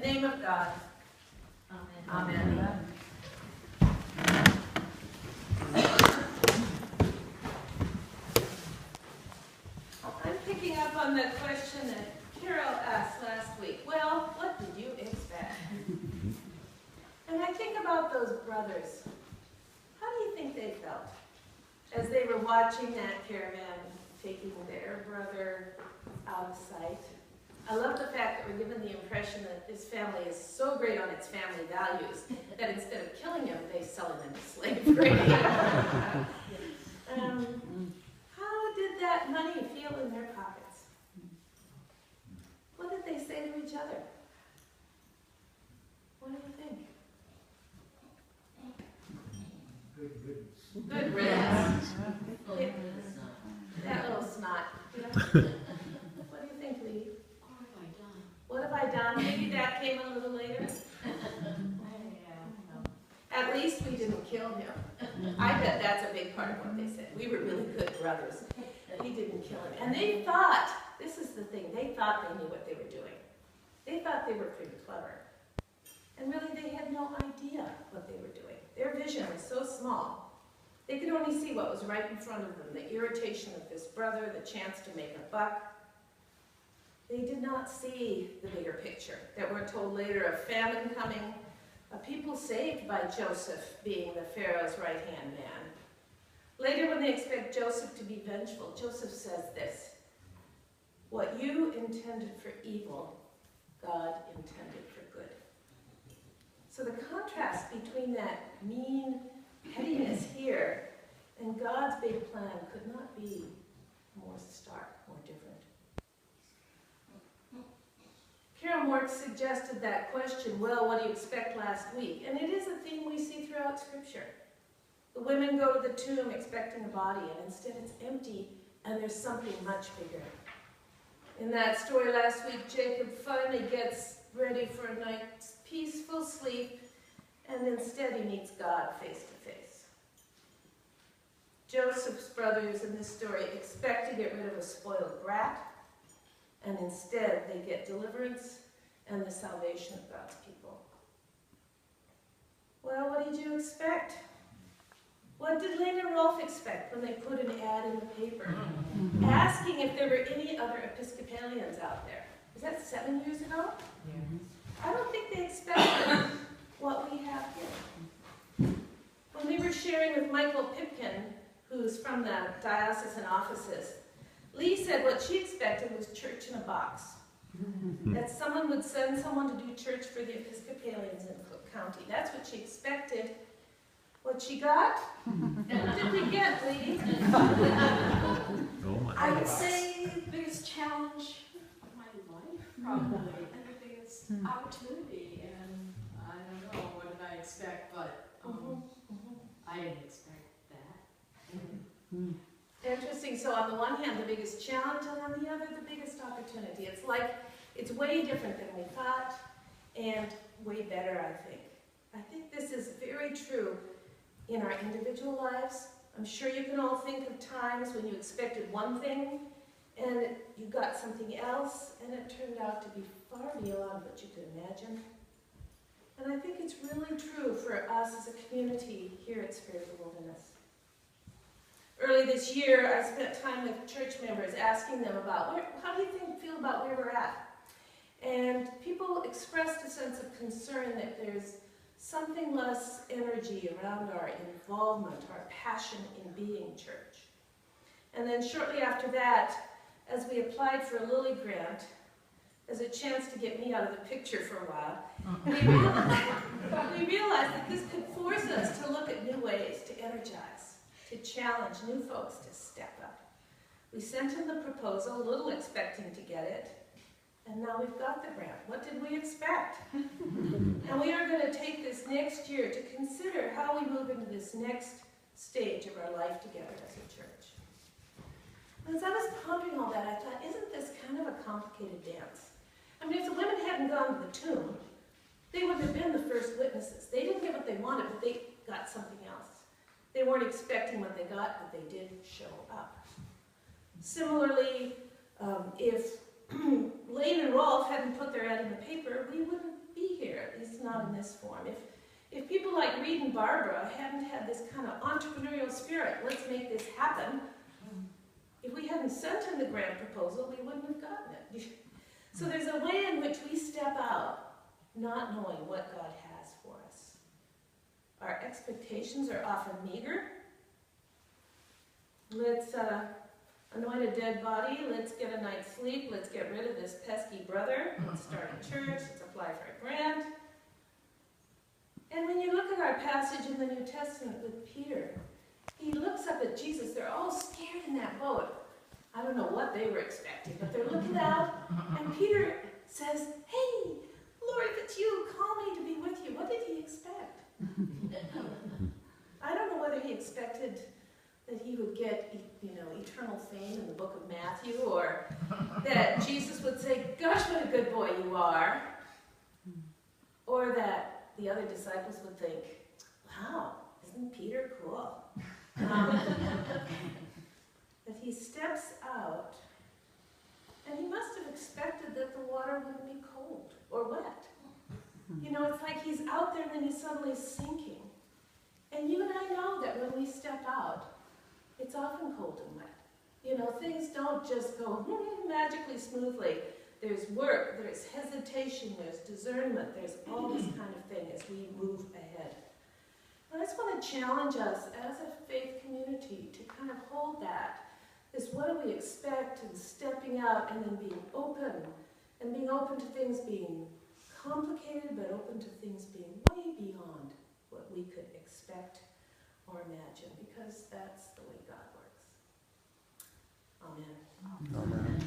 name of God. Amen. Amen. I'm picking up on the question that Carol asked last week. Well, what did you expect? And I think about those brothers. How do you think they felt as they were watching that caravan taking their brother out of sight? I love the fact that we're given the impression that this family is so great on its family values that instead of killing him, they sell him into slavery. How did that money feel in their pockets? What did they say to each other? What do you think? Good riddance. That little snot. Yeah. What do you think, Lee? What have I done? Maybe that came a little later. At least we didn't kill him. I bet that's a big part of what they said. We were really good brothers. We didn't kill him. And they thought, this is the thing, they thought they knew what they were doing. They thought they were pretty clever. And really they had no idea what they were doing. Their vision was so small. They could only see what was right in front of them, the irritation of this brother, the chance to make a buck. They did not see the bigger picture that we're told later of famine coming, a people saved by Joseph being the Pharaoh's right-hand man. Later, when they expect Joseph to be vengeful, Joseph says this: what you intended for evil, God intended for good. So the contrast between that mean pettiness here and God's big plan could not be more stark, more different. Carol Mork suggested that question, well, what do you expect last week? And it is a theme we see throughout Scripture. The women go to the tomb expecting a body, and instead it's empty, and there's something much bigger. In that story last week, Jacob finally gets ready for a night's peaceful sleep, and instead he meets God face to face. Joseph's brothers in this story expect to get rid of a spoiled brat, and instead they get deliverance and the salvation of God's people. Well, what did you expect? What did Lane and Rolf expect when they put an ad in the paper asking if there were any other Episcopalians out there? Was that 7 years ago? Yeah. I don't think they expected what we have here. When we were sharing with Michael Pipkin, who's from the diocesan offices, Lee said what she expected was church in a box. That someone would send someone to do church for the Episcopalians in Cook County. That's what she expected. What she got? What did we get, Lee? I would say the biggest challenge of my life, probably, and the biggest opportunity. And I don't know, what did I expect, but I didn't expect that. Interesting. So on the one hand, the biggest challenge, and on the other, the biggest opportunity. It's like, it's way different than we thought, and way better, I think. I think this is very true in our individual lives. I'm sure you can all think of times when you expected one thing, and you got something else, and it turned out to be far beyond what you could imagine. And I think it's really true for us as a community here at Spirit of the Wilderness. Early this year, I spent time with church members asking them about, how do you feel about where we're at? And people expressed a sense of concern that there's something less energy around our involvement, our passion in being church. And then shortly after that, as we applied for a Lilly grant, as a chance to get me out of the picture for a while, we realized that this could force us to look at new ways to energize, to challenge new folks to step up. We sent in the proposal, a little expecting to get it, and now we've got the grant. What did we expect? And we are going to take this next year to consider how we move into this next stage of our life together as a church. And as I was pondering all that, I thought, isn't this kind of a complicated dance? I mean, if the women hadn't gone to the tomb, they would have been the first witnesses. They didn't get what they wanted, but they got something else. They weren't expecting what they got, but they did show up. Similarly, if Lane and Rolf hadn't put their ad in the paper, we wouldn't be not in this form. If people like Reed and Barbara hadn't had this kind of entrepreneurial spirit, let's make this happen, if we hadn't sent in the grant proposal, we wouldn't have gotten it. So there's a way in which we step out, not knowing what God has for us. Our expectations are often meager. Let's anoint a dead body, let's get a night's sleep, let's get rid of this pesky brother, let's start a church, let's apply for a grant. And when you look at our passage in the New Testament with Peter, he looks up at Jesus. They're all scared in that boat. I don't know what they were expecting, but they're looking out, and Peter says, "Hey, Lord, if it's you, call me to be with you." What did he expect? I don't know whether he expected that he would get, eternal fame in the book of Matthew, or that Jesus would say, "Gosh, what a good boy you are," or that the other disciples would think, "Wow, isn't Peter cool?" That he steps out, and he must have expected that the water wouldn't be cold or wet. It's like he's out there and then he's suddenly sinking. And you and I know that when we step out, it's often cold and wet. Things don't just go magically smoothly. There's work, there's hesitation, there's discernment, there's all this kind of thing as we move ahead. And I just want to challenge us as a faith community to kind of hold that. This what do we expect, and stepping out and then being open to things being complicated, but open to things being way beyond what we could expect or imagine, because that's the way God works. Amen. Amen.